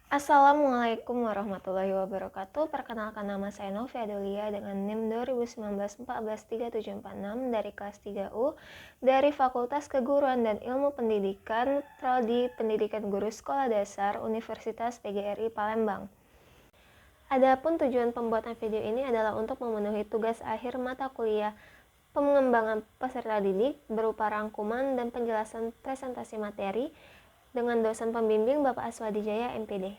Assalamualaikum warahmatullahi wabarakatuh. Perkenalkan, nama saya Novia Adelia dengan NIM 2019-14-3746 dari kelas 3U dari Fakultas Keguruan dan Ilmu Pendidikan Prodi Pendidikan Guru Sekolah Dasar Universitas PGRI Palembang. Adapun tujuan pembuatan video ini adalah untuk memenuhi tugas akhir mata kuliah pengembangan peserta didik berupa rangkuman dan penjelasan presentasi materi dengan dosen pembimbing Bapak Aswadijaya MPD.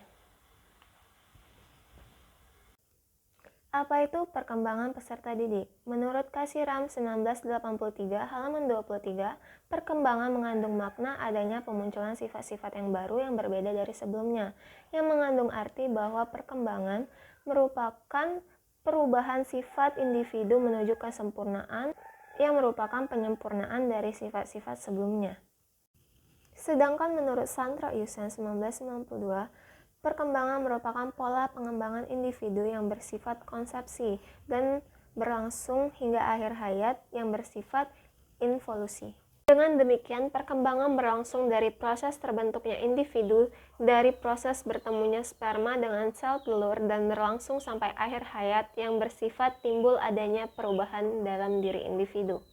Apa itu perkembangan peserta didik? Menurut Kasiram 1983 halaman 23, perkembangan mengandung makna adanya pemunculan sifat-sifat yang baru yang berbeda dari sebelumnya, yang mengandung arti bahwa perkembangan merupakan perubahan sifat individu menuju kesempurnaan yang merupakan penyempurnaan dari sifat-sifat sebelumnya. Sedangkan menurut Sandra Yusen 1992, perkembangan merupakan pola pengembangan individu yang bersifat konsepsi dan berlangsung hingga akhir hayat yang bersifat involusi. Dengan demikian, perkembangan berlangsung dari proses terbentuknya individu, dari proses bertemunya sperma dengan sel telur, dan berlangsung sampai akhir hayat yang bersifat timbul adanya perubahan dalam diri individu.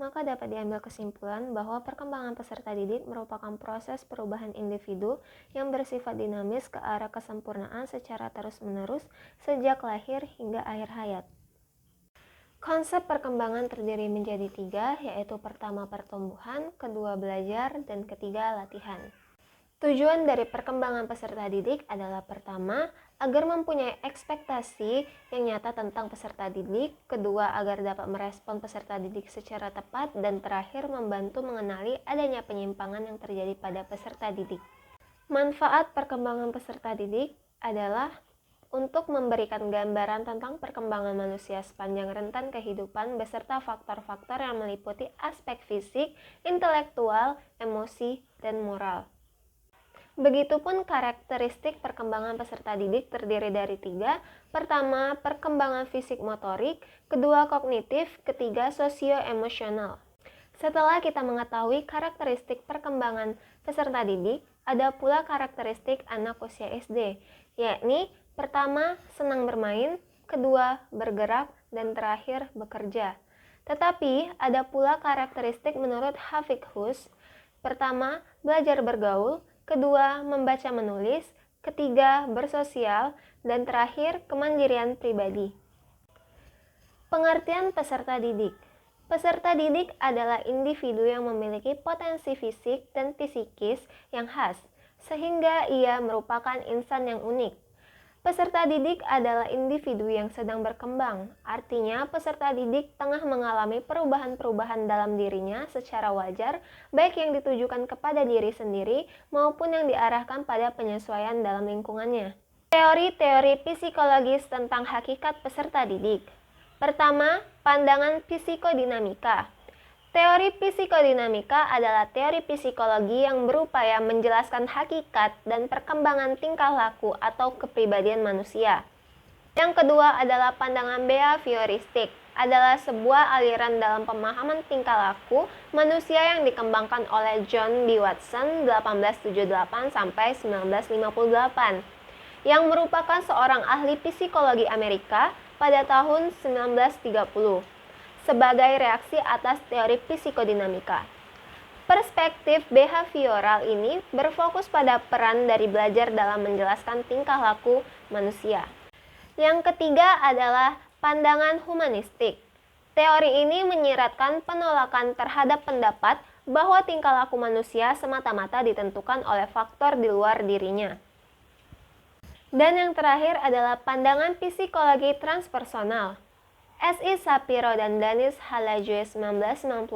Maka dapat diambil kesimpulan bahwa perkembangan peserta didik merupakan proses perubahan individu yang bersifat dinamis ke arah kesempurnaan secara terus-menerus sejak lahir hingga akhir hayat. Konsep perkembangan terdiri menjadi 3, yaitu pertama pertumbuhan, kedua belajar, dan ketiga latihan. Tujuan dari perkembangan peserta didik adalah pertama, agar mempunyai ekspektasi yang nyata tentang peserta didik, kedua, agar dapat merespon peserta didik secara tepat, dan terakhir, membantu mengenali adanya penyimpangan yang terjadi pada peserta didik. Manfaat perkembangan peserta didik adalah untuk memberikan gambaran tentang perkembangan manusia sepanjang rentan kehidupan beserta faktor-faktor yang meliputi aspek fisik, intelektual, emosi, dan moral. Begitupun karakteristik perkembangan peserta didik terdiri dari 3. Pertama, perkembangan fisik motorik, kedua kognitif, ketiga sosio-emosional. Setelah kita mengetahui karakteristik perkembangan peserta didik, ada pula karakteristik anak usia SD, yakni pertama, senang bermain, kedua, bergerak, dan terakhir, bekerja. Tetapi ada pula karakteristik menurut Hafikhus, pertama, belajar bergaul, kedua, membaca menulis, ketiga, bersosial, dan terakhir, kemandirian pribadi. Pengertian peserta didik. Peserta didik adalah individu yang memiliki potensi fisik dan psikis yang khas, sehingga ia merupakan insan yang unik. Peserta didik adalah individu yang sedang berkembang, artinya peserta didik tengah mengalami perubahan-perubahan dalam dirinya secara wajar, baik yang ditujukan kepada diri sendiri maupun yang diarahkan pada penyesuaian dalam lingkungannya. Teori-teori psikologis tentang hakikat peserta didik. Pertama, pandangan psikodinamika. Teori psikodinamika adalah teori psikologi yang berupaya menjelaskan hakikat dan perkembangan tingkah laku atau kepribadian manusia. Yang kedua adalah pandangan behavioristik, adalah sebuah aliran dalam pemahaman tingkah laku manusia yang dikembangkan oleh John B. Watson 1878 sampai 1958, yang merupakan seorang ahli psikologi Amerika pada tahun 1930. Sebagai reaksi atas teori psikodinamika. Perspektif behavioral ini berfokus pada peran dari belajar dalam menjelaskan tingkah laku manusia. Yang ketiga adalah pandangan humanistik. Teori ini menyiratkan penolakan terhadap pendapat bahwa tingkah laku manusia semata-mata ditentukan oleh faktor di luar dirinya. Dan yang terakhir adalah pandangan psikologi transpersonal. S.I. Shapiro dan Dennis Hallaju 1992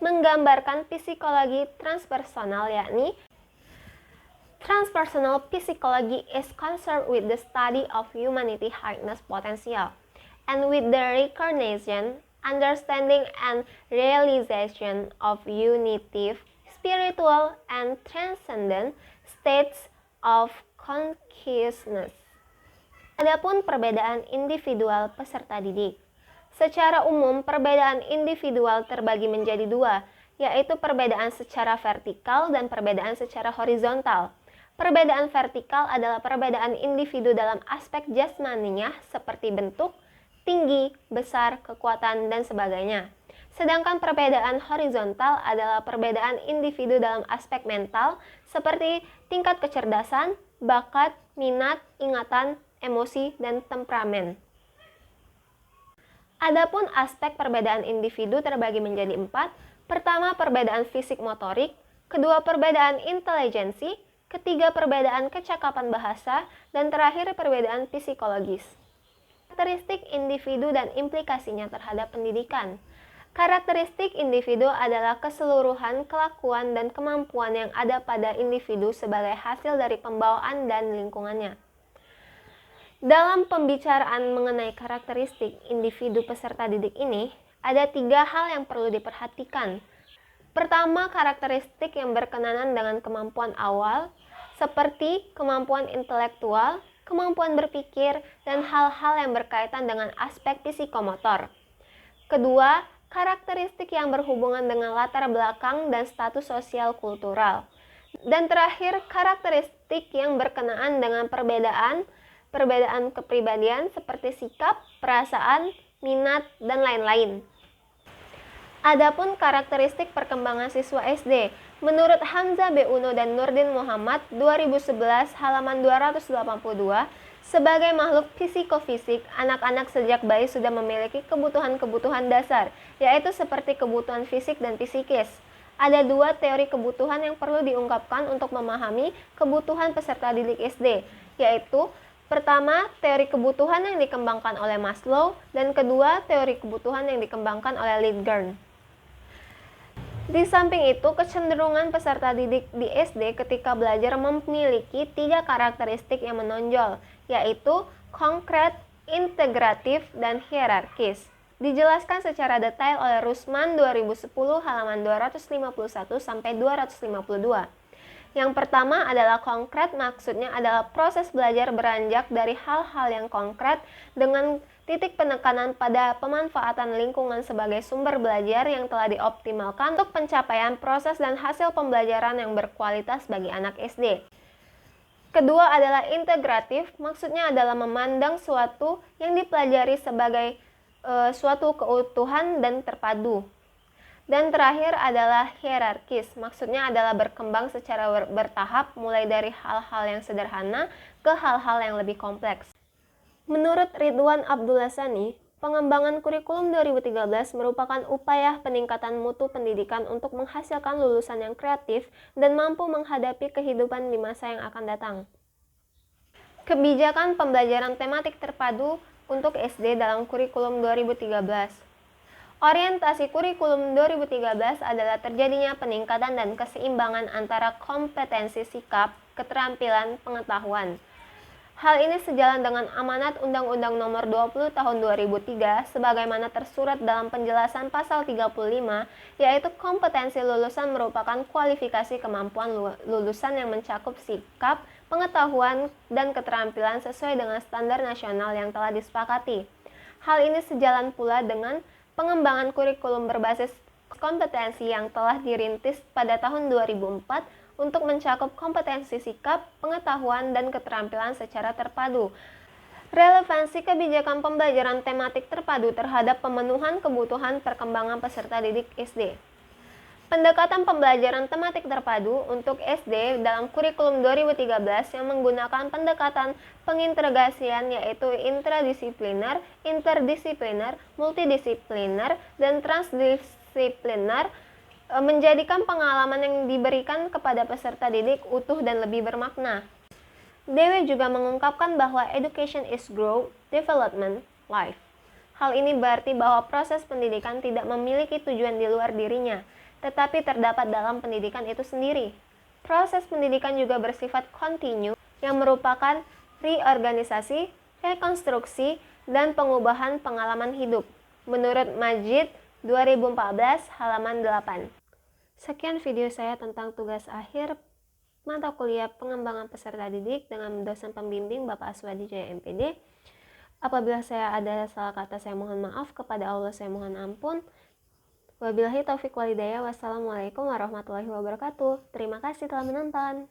menggambarkan psikologi transpersonal, yakni transpersonal psychology is concerned with the study of humanity highness potential and with the recognition, understanding and realization of unitive, spiritual and transcendent states of consciousness. Adapun perbedaan individual peserta didik. Secara umum, perbedaan individual terbagi menjadi 2, yaitu perbedaan secara vertikal dan perbedaan secara horizontal. Perbedaan vertikal adalah perbedaan individu dalam aspek jasmaninya seperti bentuk, tinggi, besar, kekuatan, dan sebagainya. Sedangkan perbedaan horizontal adalah perbedaan individu dalam aspek mental seperti tingkat kecerdasan, bakat, minat, ingatan, emosi, dan temperamen. Adapun aspek perbedaan individu terbagi menjadi 4. Pertama, perbedaan fisik motorik. Kedua, perbedaan intelijensi. Ketiga, perbedaan kecakapan bahasa. Dan terakhir, perbedaan psikologis. Karakteristik individu dan implikasinya terhadap pendidikan. Karakteristik individu adalah keseluruhan kelakuan dan kemampuan yang ada pada individu sebagai hasil dari pembawaan dan lingkungannya. Dalam pembicaraan mengenai karakteristik individu peserta didik ini, ada 3 hal yang perlu diperhatikan. Pertama, karakteristik yang berkenaan dengan kemampuan awal, seperti kemampuan intelektual, kemampuan berpikir, dan hal-hal yang berkaitan dengan aspek psikomotor. Kedua, karakteristik yang berhubungan dengan latar belakang dan status sosial kultural. Dan terakhir, karakteristik yang berkenaan dengan perbedaan kepribadian seperti sikap, perasaan, minat, dan lain-lain. Adapun karakteristik perkembangan siswa SD, menurut Hamzah B. Uno dan Nurdin Muhammad 2011 halaman 282, sebagai makhluk psikofisik, anak-anak sejak bayi sudah memiliki kebutuhan-kebutuhan dasar, yaitu seperti kebutuhan fisik dan psikis. Ada 2 teori kebutuhan yang perlu diungkapkan untuk memahami kebutuhan peserta didik SD, yaitu pertama, teori kebutuhan yang dikembangkan oleh Maslow, dan kedua, teori kebutuhan yang dikembangkan oleh Lidgren. Di samping itu, kecenderungan peserta didik di SD ketika belajar memiliki 3 karakteristik yang menonjol, yaitu konkret, integratif, dan hierarkis. Dijelaskan secara detail oleh Rusman 2010 halaman 251-252. Yang pertama adalah konkret, maksudnya adalah proses belajar beranjak dari hal-hal yang konkret dengan titik penekanan pada pemanfaatan lingkungan sebagai sumber belajar yang telah dioptimalkan untuk pencapaian proses dan hasil pembelajaran yang berkualitas bagi anak SD. Kedua adalah integratif, maksudnya adalah memandang suatu yang dipelajari sebagai suatu keutuhan dan terpadu. Dan terakhir adalah hierarkis, maksudnya adalah berkembang secara bertahap mulai dari hal-hal yang sederhana ke hal-hal yang lebih kompleks. Menurut Ridwan Abdullah Sani, pengembangan kurikulum 2013 merupakan upaya peningkatan mutu pendidikan untuk menghasilkan lulusan yang kreatif dan mampu menghadapi kehidupan di masa yang akan datang. Kebijakan pembelajaran tematik terpadu untuk SD dalam kurikulum 2013. Orientasi kurikulum 2013 adalah terjadinya peningkatan dan keseimbangan antara kompetensi sikap, keterampilan, pengetahuan. Hal ini sejalan dengan amanat Undang-Undang Nomor 20 Tahun 2003 sebagaimana tersurat dalam penjelasan pasal 35, yaitu kompetensi lulusan merupakan kualifikasi kemampuan lulusan yang mencakup sikap, pengetahuan, dan keterampilan sesuai dengan standar nasional yang telah disepakati. Hal ini sejalan pula dengan pengembangan kurikulum berbasis kompetensi yang telah dirintis pada tahun 2004 untuk mencakup kompetensi sikap, pengetahuan, dan keterampilan secara terpadu. Relevansi kebijakan pembelajaran tematik terpadu terhadap pemenuhan kebutuhan perkembangan peserta didik SD. Pendekatan pembelajaran tematik terpadu untuk SD dalam kurikulum 2013 yang menggunakan pendekatan pengintegrasian yaitu intradisipliner, interdisipliner, multidisipliner, dan transdisipliner menjadikan pengalaman yang diberikan kepada peserta didik utuh dan lebih bermakna. Dewi juga mengungkapkan bahwa education is growth, development, life. Hal ini berarti bahwa proses pendidikan tidak memiliki tujuan di luar dirinya, tetapi terdapat dalam pendidikan itu sendiri. Proses pendidikan juga bersifat kontinu yang merupakan reorganisasi, rekonstruksi, dan pengubahan pengalaman hidup. Menurut Majid 2014 halaman 8. Sekian video saya tentang tugas akhir mata kuliah pengembangan peserta didik dengan dosen pembimbing Bapak Aswadi Jaya MPD. Apabila saya ada salah kata, saya mohon maaf. Kepada Allah saya mohon ampun. Wabillahi taufiq walhidayah. Wassalamualaikum warahmatullahi wabarakatuh. Terima kasih telah menonton.